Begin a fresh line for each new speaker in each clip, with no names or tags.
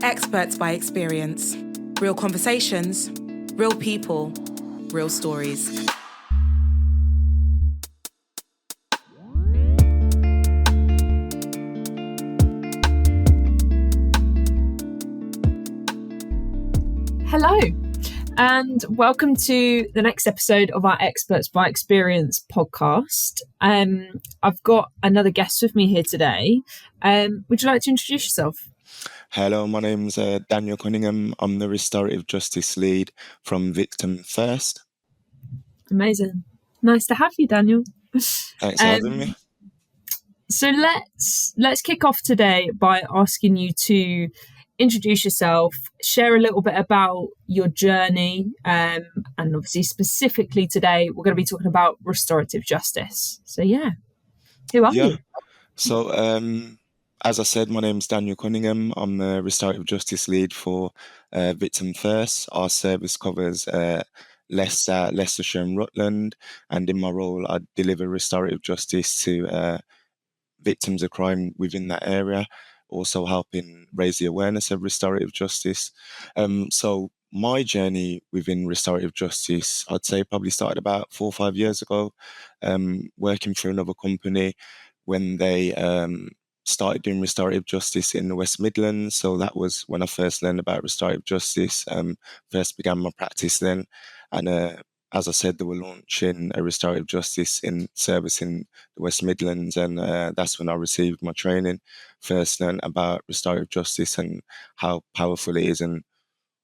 Experts by experience. Real conversations, real people, real stories.
Hello, and welcome to the next episode of our Experts by Experience podcast. I've got another guest with me here today. Would you like to introduce yourself?
Hello, my name's Daniel Cunningham. I'm the Restorative Justice Lead from Victim First.
Amazing. Nice to have you, Daniel.
Thanks for having me.
So let's kick off today by asking you to introduce yourself, share a little bit about your journey, and obviously specifically today we're going to be talking about restorative justice. So who are you?
So as I said, my name's Daniel Cunningham. I'm the Restorative Justice Lead for Victim First. Our service covers Leicester, Leicestershire and Rutland, and in my role I deliver restorative justice to victims of crime within that area, also helping raise the awareness of restorative justice. So my journey within restorative justice, I'd say probably started about 4 or 5 years ago, working for another company when they started doing restorative justice in the West Midlands. So that was when I first learned about restorative justice, first began my practice then. And as I said, they were launching a restorative justice in service in the West Midlands, and that's when I received my training. First learned about restorative justice and how powerful it is, and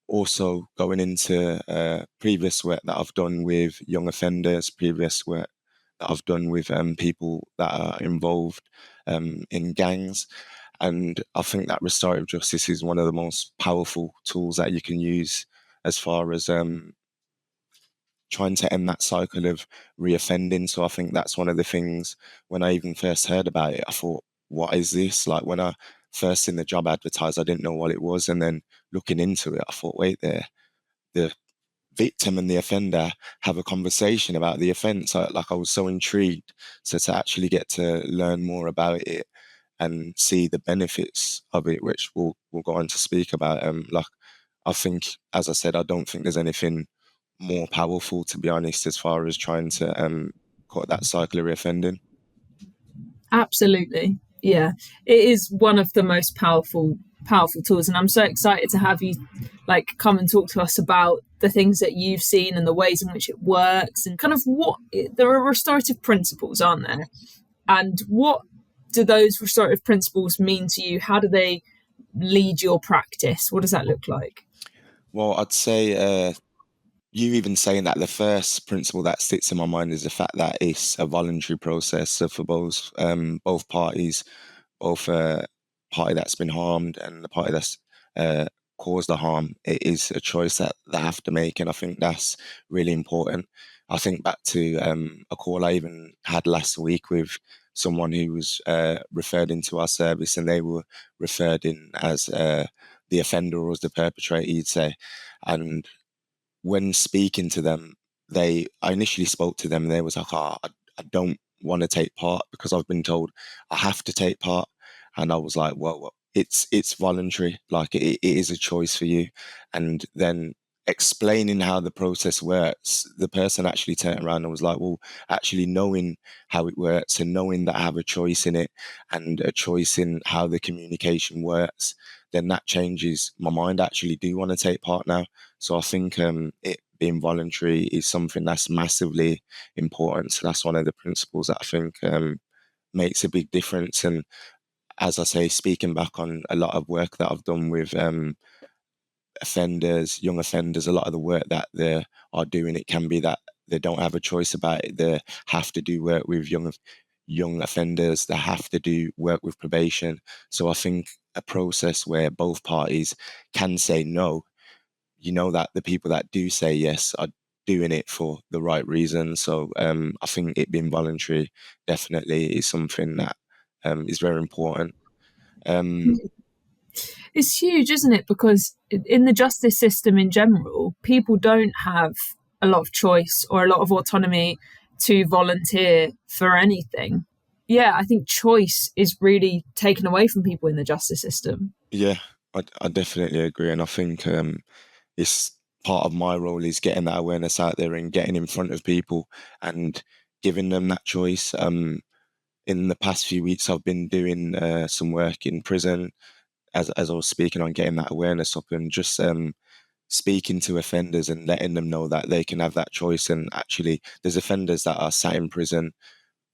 also going into previous work that I've done with young offenders, previous work that I've done with people that are involved in gangs. And I think that restorative justice is one of the most powerful tools that you can use as far as trying to end that cycle of reoffending. So I think that's one of the things, when I even first heard about it, I thought, what is this? Like when I first seen the job advertised, I didn't know what it was. And then looking into it, I thought, wait there, the victim and the offender have a conversation about the offence. I was so intrigued. So to actually get to learn more about it and see the benefits of it, which we'll go on to speak about. I think, as I said, I don't think there's anything more powerful, to be honest, as far as trying to cut that cycle of reoffending.
Absolutely. Yeah, it is one of the most powerful tools, and I'm so excited to have you come and talk to us about the things that you've seen and the ways in which it works, and kind of there are restorative principles, aren't there? And what do those restorative principles mean to you? How do they lead your practice? What does that look like?
Well, I'd say you even saying that, the first principle that sits in my mind is the fact that it's a voluntary process. So for both parties, both party that's been harmed and the party that's caused the harm, it is a choice that they have to make. And I think that's really important. I think back to a call I even had last week with someone who was referred into our service, and they were referred in as the offender or as the perpetrator, you'd say. And when speaking to them, I initially spoke to them and they was like, I don't want to take part because I've been told I have to take part. And I was like, well, it's voluntary. Like it is a choice for you. And then explaining how the process works, the person actually turned around and was like, well, actually knowing how it works and knowing that I have a choice in it and a choice in how the communication works, then that changes my mind. I actually do want to take part now. So I think it being voluntary is something that's massively important. So that's one of the principles that I think makes a big difference. And as I say, speaking back on a lot of work that I've done with offenders, young offenders, a lot of the work that they are doing, it can be that they don't have a choice about it. They have to do work with young offenders. They have to do work with probation. So I think a process where both parties can say no, you know that the people that do say yes are doing it for the right reason. So I think it being voluntary definitely is something that is very important.
It's huge, isn't it? Because in the justice system in general, people don't have a lot of choice or a lot of autonomy to volunteer for anything. Yeah, I think choice is really taken away from people in the justice system.
Yeah, I definitely agree, and I think it's part of my role is getting that awareness out there and getting in front of people and giving them that choice. In the past few weeks, I've been doing some work in prison as I was speaking on getting that awareness up and just speaking to offenders and letting them know that they can have that choice. And actually, there's offenders that are sat in prison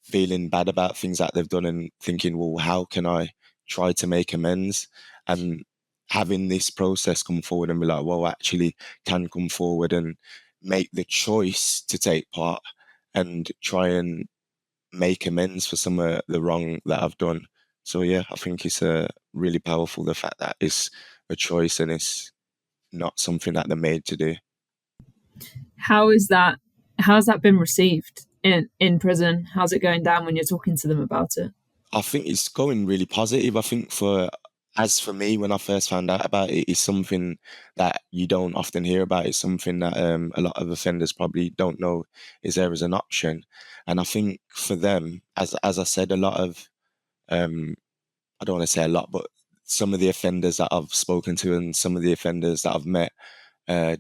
feeling bad about things that they've done and thinking, well, how can I try to make amends? And having this process come forward and be like, well, actually can come forward and make the choice to take part and try and make amends for some of the wrong that I've done. So yeah, I think it's really powerful, the fact that it's a choice and it's not something that they're made to do.
How is that? How's that been received in prison? How's it going down when you're talking to them about it?
I think it's going really positive. I think as for me, when I first found out about it, it's something that you don't often hear about. It's something that a lot of offenders probably don't know is there as an option. And I think for them, as I said, a lot of I don't want to say a lot, but some of the offenders that I've spoken to and some of the offenders that I've met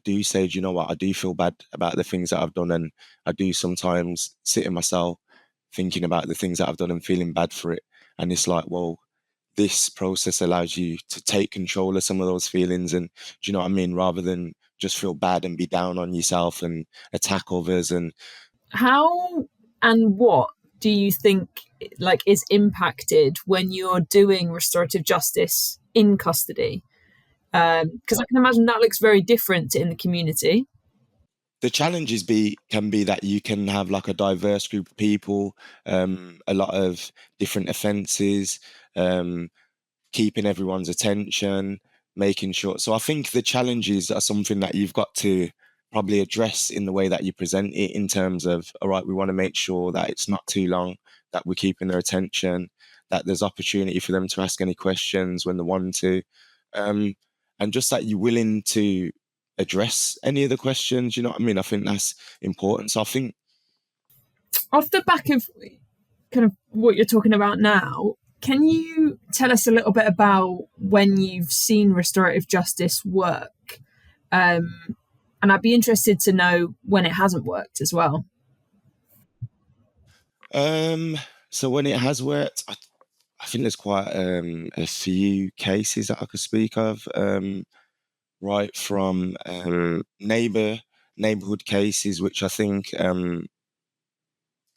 do say, do you know what, I do feel bad about the things that I've done, and I do sometimes sit in myself thinking about the things that I've done and feeling bad for it. And it's like, well, this process allows you to take control of some of those feelings, and do you know what I mean, rather than just feel bad and be down on yourself and attack others. And
How and what do you think like is impacted when you're doing restorative justice in custody? Because I can imagine that looks very different in the community.
the challenges can be that you can have like a diverse group of people, a lot of different offences, um, keeping everyone's attention, making sure. So I think the challenges are something that you've got to probably address in the way that you present it, in terms of, all right, we want to make sure that it's not too long, that we're keeping their attention, that there's opportunity for them to ask any questions when they want to, um, and just that you're willing to address any of the questions. You know what I mean? I think that's important. So I think
Off the back of kind of what you're talking about now, can you tell us a little bit about when you've seen restorative justice work? And I'd be interested to know when it hasn't worked as well.
so when it has worked, I think there's quite a few cases that I could speak of, right from neighborhood cases, which I think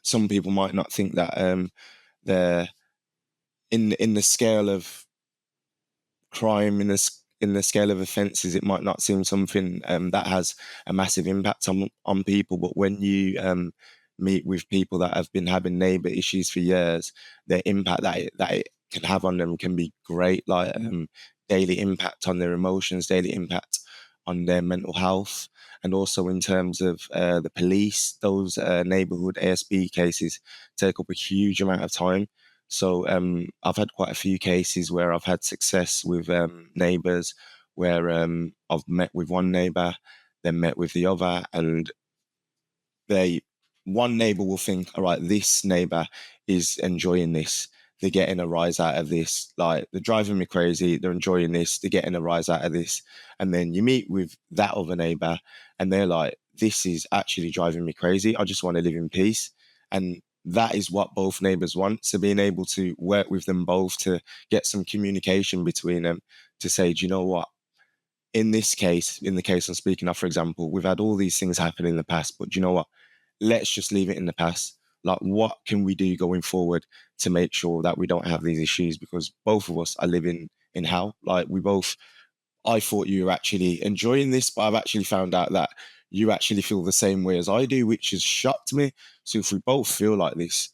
some people might not think that they're in the scale of crime, in the scale of offences, it might not seem something that has a massive impact on people. But when you meet with people that have been having neighbour issues for years, the impact that it can have on them can be great. Like daily impact on their emotions, daily impact on their mental health, and also in terms of the police. Those neighbourhood ASB cases take up a huge amount of time. So I've had quite a few cases where I've had success with neighbours, where I've met with one neighbour, then met with the other, and one neighbour will think, all right, this neighbour is enjoying this. They're getting a rise out of this. Like, they're driving me crazy. They're enjoying this. They're getting a rise out of this. And then you meet with that other neighbour and they're like, this is actually driving me crazy. I just want to live in peace. And that is what both neighbours want. So being able to work with them both to get some communication between them, to say, do you know what? In this case, in the case I'm speaking of, for example, we've had all these things happen in the past, but do you know what? Let's just leave it in the past. Like, what can we do going forward to make sure that we don't have these issues? Because both of us are living in hell. Like, I thought you were actually enjoying this, but I've actually found out that you actually feel the same way as I do, which has shocked me. So if we both feel like this,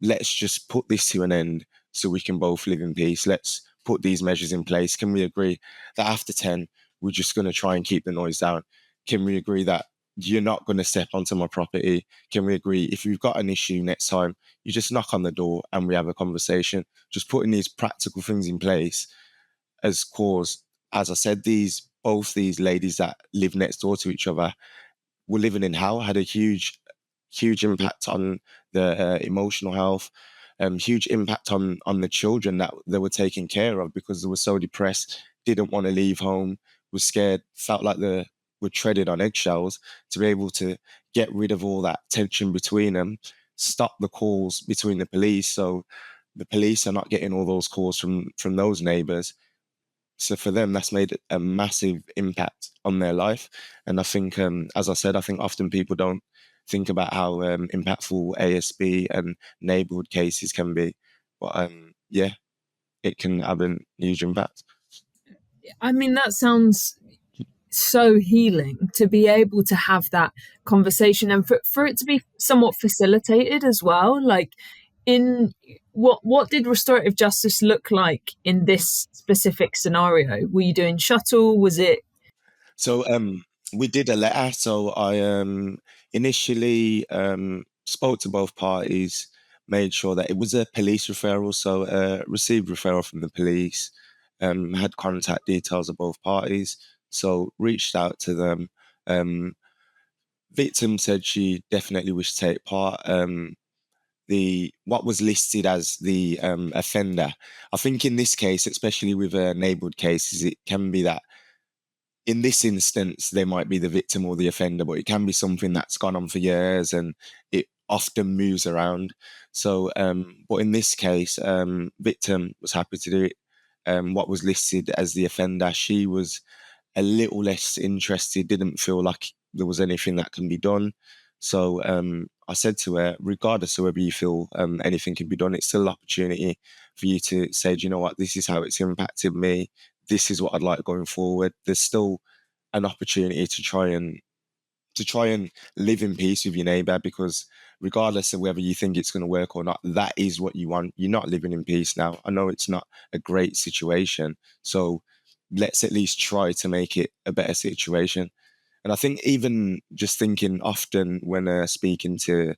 let's just put this to an end so we can both live in peace. Let's put these measures in place. Can we agree that after 10, we're just going to try and keep the noise down? Can we agree that you're not going to step onto my property? Can we agree if you've got an issue next time, you just knock on the door and we have a conversation? Just putting these practical things in place has caused, as I said, both these ladies that live next door to each other were living in hell, had a huge impact on the emotional health, huge impact on the children that they were taking care of, because they were so depressed, didn't want to leave home, was scared, felt like they were treaded on eggshells, to be able to get rid of all that tension between them, stop the calls between the police. So the police are not getting all those calls from those neighbours. So for them, that's made a massive impact on their life. And I think, as I said, I think often people don't think about how impactful ASB and neighbourhood cases can be. But yeah, it can have a huge impact.
I mean, that sounds so healing to be able to have that conversation, and for it to be somewhat facilitated as well. Like, in what did restorative justice look like in this specific scenario? Were you doing shuttle? Was it?
So we did a letter. So I initially spoke to both parties, made sure that it was a police referral. So received referral from the police, had contact details of both parties. So reached out to them. Victim said she definitely wished to take part. The what was listed as the offender. I think in this case, especially with neighbourhood cases, it can be that in this instance, they might be the victim or the offender, but it can be something that's gone on for years and it often moves around. So, but in this case, victim was happy to do it. What was listed as the offender, she was a little less interested, didn't feel like there was anything that can be done. So I said to her, regardless of whether you feel anything can be done, it's still an opportunity for you to say, do you know what, this is how it's impacted me. This is what I'd like going forward. There's still an opportunity to try and live in peace with your neighbour, because regardless of whether you think it's going to work or not, that is what you want. You're not living in peace now. I know it's not a great situation, so let's at least try to make it a better situation. And I think even just thinking often when speaking to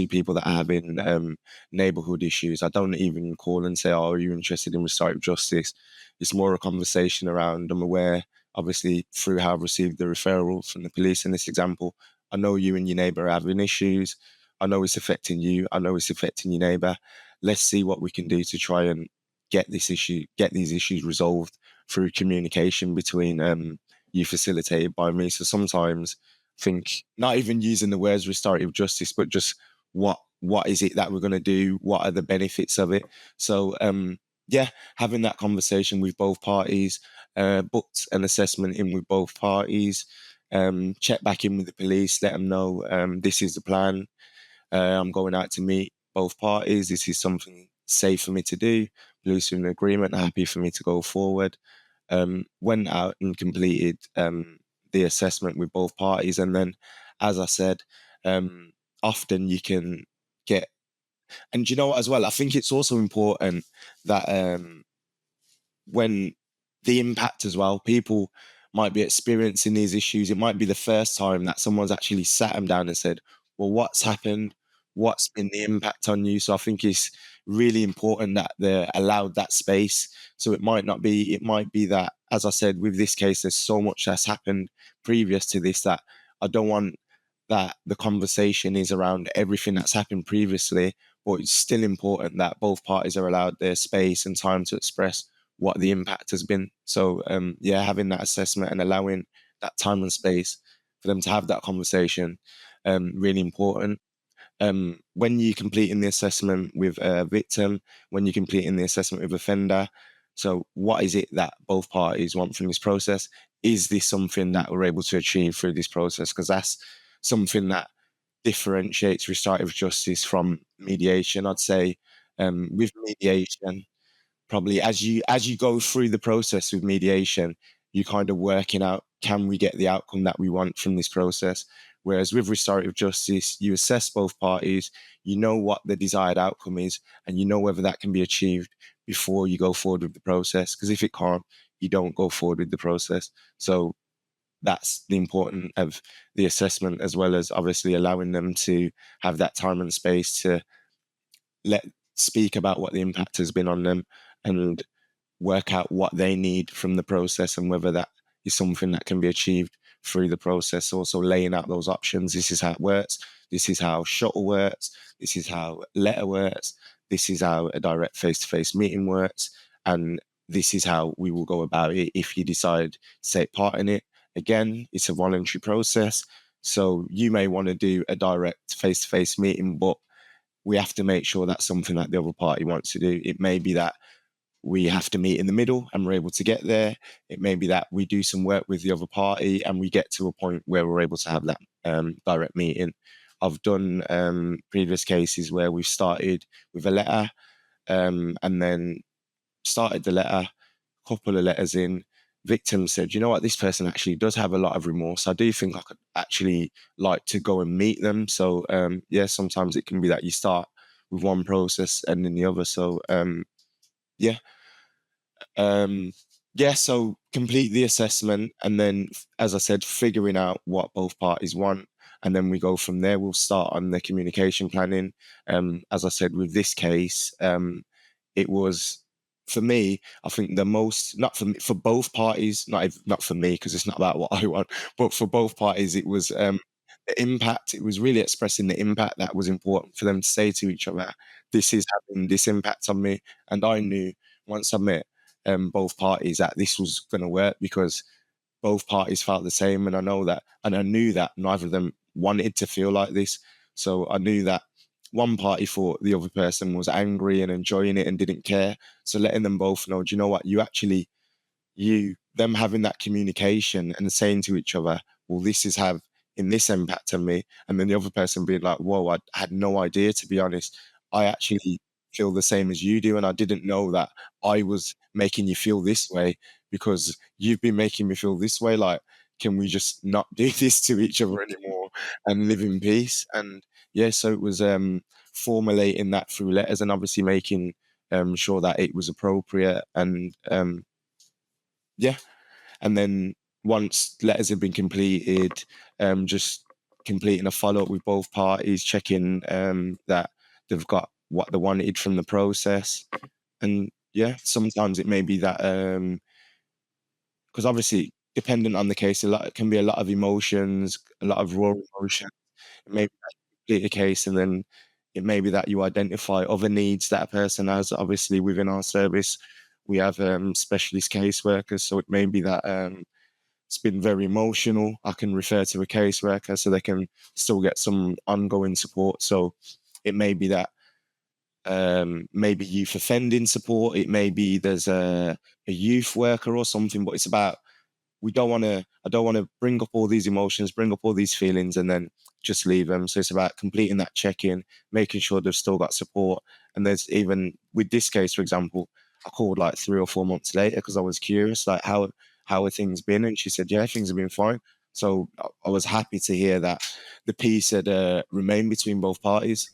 people that are having neighbourhood issues, I don't even call and say, "Oh, are you interested in restorative justice?" It's more a conversation around, I'm aware, obviously, through how I've received the referral from the police in this example, I know you and your neighbour are having issues. I know it's affecting you. I know it's affecting your neighbour. Let's see what we can do to try and get these issues resolved through communication between you facilitated by me. So sometimes I think not even using the words restorative justice, but just what is it that we're going to do? What are the benefits of it? So yeah, having that conversation with both parties, booked an assessment in with both parties, check back in with the police, let them know this is the plan. I'm going out to meet both parties. This is something safe for me to do. Police are in agreement, happy for me to go forward. Went out and completed the assessment with both parties. And then, as I said, often you can get, and you know what as well, I think it's also important that when the impact as well, people might be experiencing these issues. It might be the first time that someone's actually sat them down and said, well, what's happened? What's been the impact on you? So I think it's really important that they're allowed that space. So it might be that, as I said, with this case, there's so much that's happened previous to this that I don't want that the conversation is around everything that's happened previously, but it's still important that both parties are allowed their space and time to express what the impact has been. So yeah, having that assessment and allowing that time and space for them to have that conversation, really important. When you're completing the assessment with a victim, when you're completing the assessment with offender, so what is it that both parties want from this process? Is this something that we're able to achieve through this process? Because that's something that differentiates restorative justice from mediation. I'd say with mediation, probably as you go through the process with mediation, you're kind of working out, can we get the outcome that we want from this process? Whereas with restorative justice, you assess both parties, you know what the desired outcome is, and you know whether that can be achieved before you go forward with the process. Because if it can't, you don't go forward with the process. So that's the importance of the assessment, as well as obviously allowing them to have that time and space to speak about what the impact has been on them and work out what they need from the process and whether that is something that can be achieved through the process. Also laying out those options. This is how it works. This is how shuttle works. This is how letter works. This is how a direct face-to-face meeting works. And this is how we will go about it if you decide to take part in it. Again, it's a voluntary process. So you may want to do a direct face-to-face meeting, but we have to make sure that's something that the other party wants to do. It may be that we have to meet in the middle and we're able to get there. It may be that we do some work with the other party and we get to a point where we're able to have that direct meeting. I've done previous cases where we've started with a letter and then started the letter, couple of letters in, victim said, you know what, this person actually does have a lot of remorse. I do think I could actually like to go and meet them. So yeah, sometimes it can be that you start with one process and then the other. So yeah. Yeah, so complete the assessment and then, as I said, figuring out what both parties want. And then we go from there. We'll start on the communication planning. As I said, with this case, it was, for me, I think the most, not for me, for both parties, not for me, because it's not about what I want, but for both parties, it was the impact. It was really expressing the impact that was important for them to say to each other, this is having this impact on me. And I knew once I met both parties that this was going to work because both parties felt the same. And I know that, and I knew that neither of them wanted to feel like this. So I knew that one party thought the other person was angry and enjoying it and didn't care. So letting them both know, do you know what, them having that communication and saying to each other, well, this is have in this impact on me. And then the other person being like, whoa, I had no idea, to be honest. I actually feel the same as you do. And I didn't know that I was making you feel this way because you've been making me feel this way. Like, can we just not do this to each other anymore and live in peace? And yeah, so it was formulating that through letters and obviously making sure that it was appropriate and yeah. And then once letters have been completed, just completing a follow-up with both parties, checking that they've got what they wanted from the process. And yeah, sometimes it may be that, because obviously, dependent on the case, it can be a lot of emotions, a lot of raw emotion. It may be that you complete a case and then it may be that you identify other needs that a person has. Obviously, within our service, we have specialist caseworkers, so it may be that it's been very emotional. I can refer to a caseworker so they can still get some ongoing support. So it may be that maybe youth offending support. It may be there's a youth worker or something, but it's about I don't want to bring up all these emotions, bring up all these feelings and then just leave them. So it's about completing that check-in, making sure they've still got support. And there's even with this case, for example, I called like 3 or 4 months later because I was curious, like how have things been? And she said, yeah, things have been fine. So I was happy to hear that the peace had remained between both parties.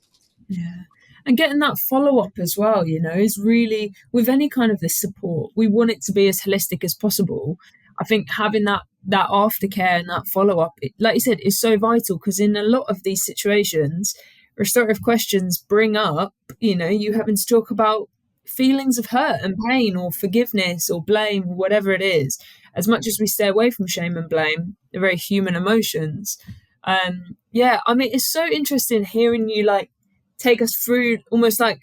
Yeah. And getting that follow up as well, is really, with any kind of this support, we want it to be as holistic as possible. I think having that aftercare and that follow up, like you said, is so vital because in a lot of these situations, restorative questions bring up, you having to talk about feelings of hurt and pain or forgiveness or blame, whatever it is. As much as we stay away from shame and blame, they're very human emotions. Yeah, I mean, it's so interesting hearing you take us through almost like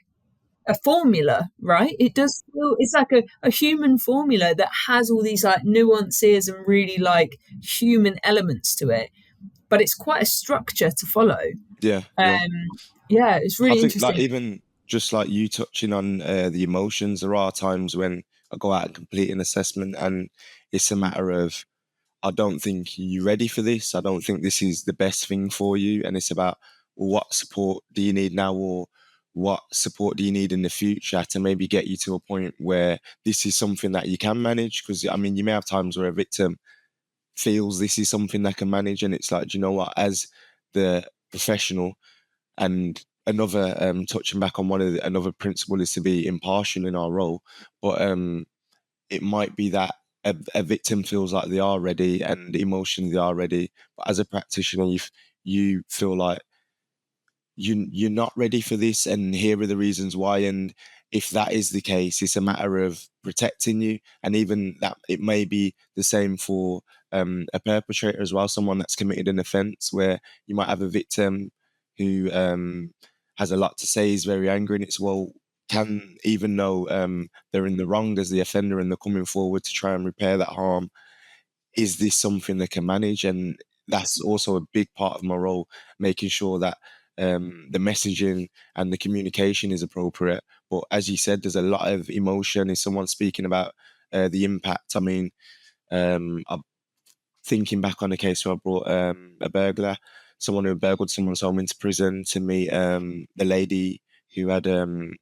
a formula, right? It does feel it's like a human formula that has all these like nuances and really like human elements to it, but it's quite a structure to follow.
Yeah.
Yeah, it's really
I think
interesting.
like even just like you touching on the emotions, there are times when I go out and complete an assessment and it's a matter of, I don't think you're ready for this. I don't think this is the best thing for you. And it's about, well, what support do you need now or what support do you need in the future to maybe get you to a point where this is something that you can manage? Because, I mean, you may have times where a victim feels this is something they can manage. And it's like, do you know what, as the professional and another touching back on another principle is to be impartial in our role. But it might be that a victim feels like they are ready and emotionally they are ready, but as a practitioner, you feel like you're not ready for this, and here are the reasons why. And if that is the case, it's a matter of protecting you, and even that it may be the same for a perpetrator as well, someone that's committed an offence, where you might have a victim who has a lot to say, is very angry, and it's, well, can, even though they're in the wrong as the offender and they're coming forward to try and repair that harm, is this something they can manage? And that's also a big part of my role, making sure that the messaging and the communication is appropriate. But as you said, there's a lot of emotion. Is someone speaking about the impact? I mean, I'm thinking back on a case where I brought a burglar, someone who burgled someone's home into prison, to meet the lady who had the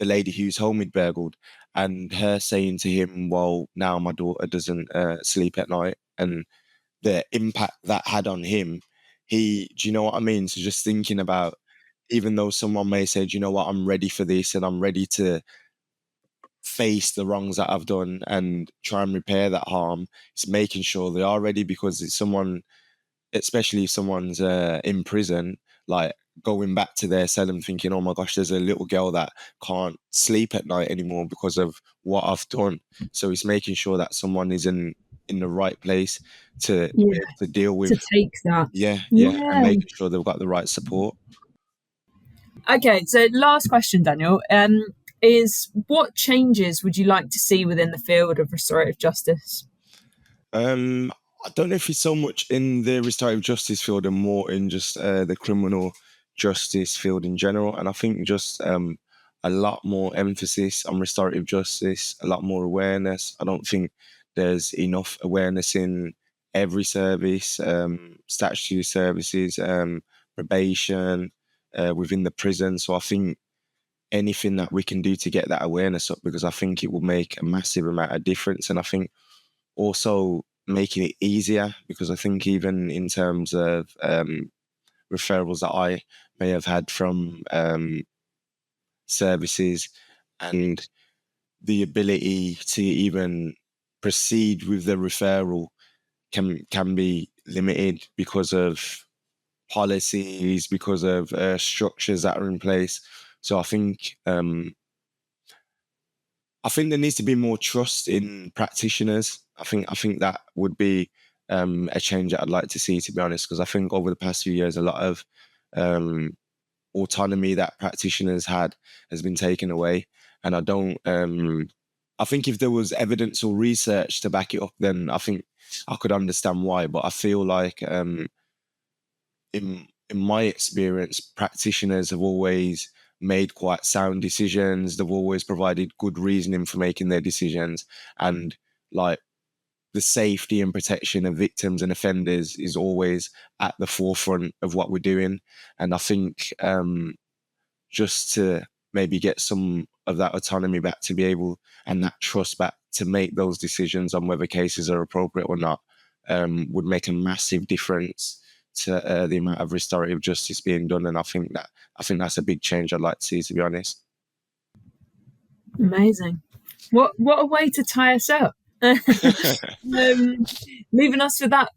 lady whose home he'd burgled, and her saying to him, well, now my daughter doesn't sleep at night, and the impact that had on him. Do you know what I mean? So just thinking about, even though someone may say, do you know what, I'm ready for this and I'm ready to face the wrongs that I've done and try and repair that harm, it's making sure they are ready, because it's someone, especially if someone's in prison, like going back to their cell and thinking, oh my gosh, there's a little girl that can't sleep at night anymore because of what I've done. So it's making sure that someone is in the right place to be able to deal with.
To take that.
And making sure they've got the right support.
Okay, so last question, Daniel, is what changes would you like to see within the field of restorative justice?
I don't know if it's so much in the restorative justice field and more in just the criminal justice field in general. And I think just a lot more emphasis on restorative justice, a lot more awareness. I don't think there's enough awareness in every service, statutory services, probation, within the prison. So I think anything that we can do to get that awareness up, because I think it will make a massive amount of difference. And I think also making it easier, because I think even in terms of referrals that I may have had from services, and the ability to even proceed with the referral can be limited because of policies, because of structures that are in place. So I think there needs to be more trust in practitioners. I think that would be a change that I'd like to see, to be honest, because I think over the past few years, a lot of autonomy that practitioners had has been taken away. And I think if there was evidence or research to back it up, then I think I could understand why. But I feel like in my experience, practitioners have always made quite sound decisions. They've always provided good reasoning for making their decisions, and like the safety and protection of victims and offenders is always at the forefront of what we're doing. And I think just to maybe get some of that autonomy back to be able, and that trust back to make those decisions on whether cases are appropriate or not, would make a massive difference to the amount of restorative justice being done. And I think that's a big change I'd like to see, to be honest.
Amazing. What a way to tie us up. Leaving us with that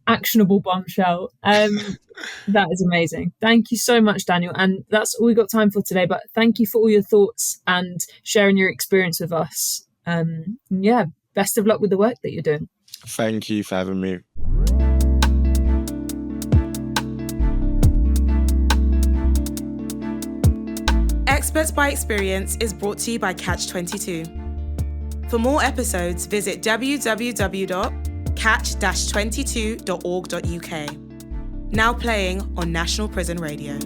actionable bombshell. That is amazing. Thank you so much, Daniel. And that's all we got time for today. But thank you for all your thoughts and sharing your experience with us. Best of luck with the work that you're doing.
Thank you for having me.
Experts by Experience is brought to you by Catch-22. For more episodes, visit www.catch-22.org.uk. Now playing on National Prison Radio.